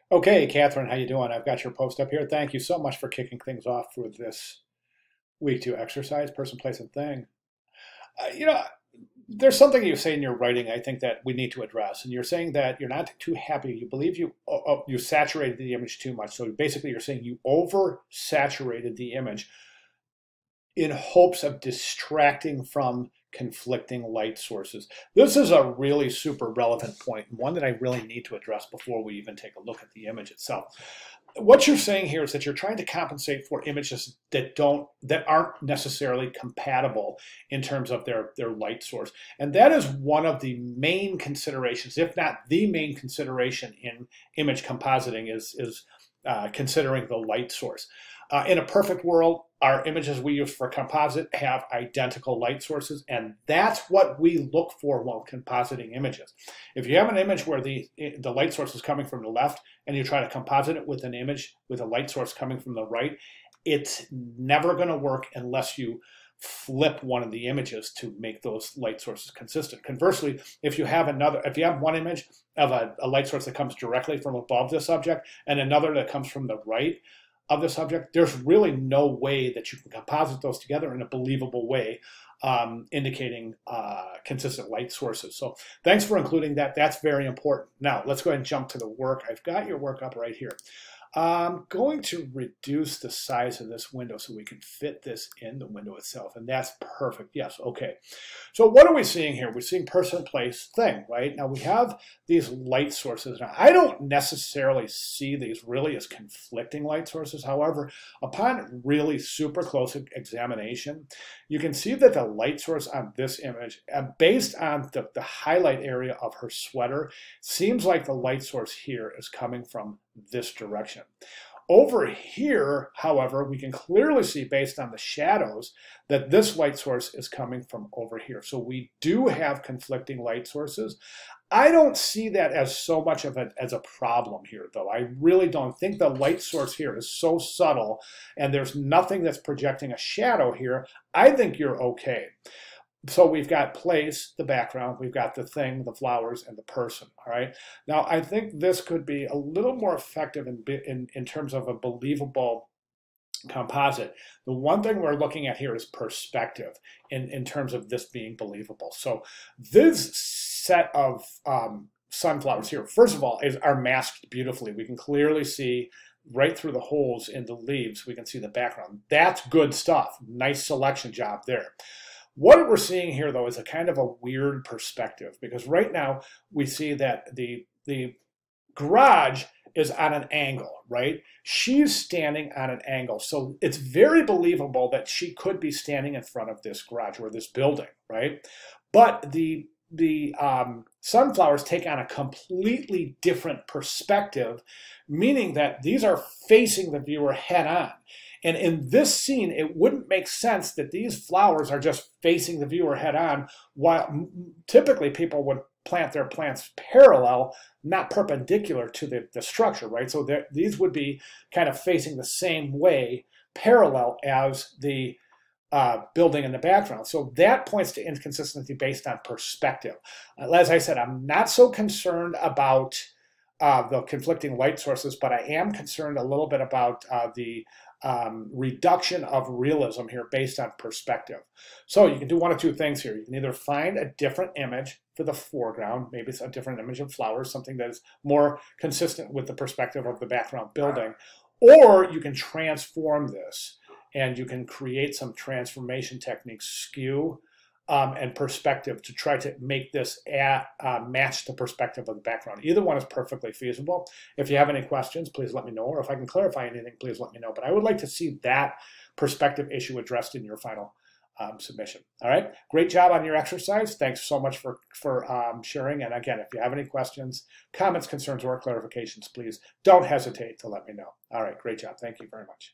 Okay, Catherine, how you doing? I've got your post up here. Thank you so much for kicking things off for this week two exercise, person, place, and thing. Uh, you know, there's something you say in your writing I think that we need to address, and you're saying that you're not too happy. You believe you saturated the image too much. So basically, you're saying you oversaturated the image in hopes of distracting from conflicting light sources. This is a really super relevant point, and one that I really need to address before we even take a look at the image itself. What you're saying here is that you're trying to compensate for images that aren't necessarily compatible in terms of their light source. And that is one of the main considerations, if not the main consideration in image compositing is considering the light source. In a perfect world, our images we use for composite have identical light sources, and that's what we look for while compositing images. If you have an image where the light source is coming from the left and you try to composite it with an image with a light source coming from the right, it's never going to work unless you flip one of the images to make those light sources consistent. Conversely, if you have one image of a light source that comes directly from above the subject and another that comes from the right of the subject, there's really no way that you can composite those together in a believable way, indicating consistent light sources. So thanks for including that. That's very important. Now let's go ahead and jump to the work. I've got your work up right here. I'm going to reduce the size of this window so we can fit this in the window itself, and that's perfect. Yes, okay. So what are we seeing here? We're seeing person, place, thing, right? Now we have these light sources. Now I don't necessarily see these really as conflicting light sources. However, upon really super close examination, you can see that the light source on this image, based on the highlight area of her sweater, seems like the light source here is coming from this direction. Over here, however, we can clearly see based on the shadows that this light source is coming from over here. So we do have conflicting light sources. I don't see that as so much of as a problem here, though. I really don't think the light source here is so subtle and there's nothing that's projecting a shadow here. I think you're okay. So we've got place, the background, we've got the thing, the flowers, and the person, all right? Now, I think this could be a little more effective in terms of a believable composite. The one thing we're looking at here is perspective in terms of this being believable. So this set of sunflowers here, first of all, are masked beautifully. We can clearly see right through the holes in the leaves, we can see the background. That's good stuff. Nice selection job there. What we're seeing here, though, is a kind of a weird perspective, because right now we see that the garage is on an angle, right? She's standing on an angle. So it's very believable that she could be standing in front of this garage or this building, right? But the sunflowers take on a completely different perspective, meaning that these are facing the viewer head on. And in this scene, it wouldn't make sense that these flowers are just facing the viewer head on, while typically people would plant their plants parallel, not perpendicular to the structure, right? So these would be kind of facing the same way, parallel as the building in the background. So that points to inconsistency based on perspective. As I said, I'm not so concerned about the conflicting light sources, but I am concerned a little bit about the reduction of realism here based on perspective. So you can do one of two things here. You can either find a different image for the foreground, maybe it's a different image of flowers, something that is more consistent with the perspective of the background building, or you can transform this and you can create some transformation techniques, skew and perspective, to try to make this match the perspective of the background. Either one is perfectly feasible. If you have any questions, please let me know, or if I can clarify anything, please let me know. But I would like to see that perspective issue addressed in your final submission. All right, great job on your exercise. Thanks so much for sharing. And again, if you have any questions, comments, concerns, or clarifications, please don't hesitate to let me know. All right, great job. Thank you very much.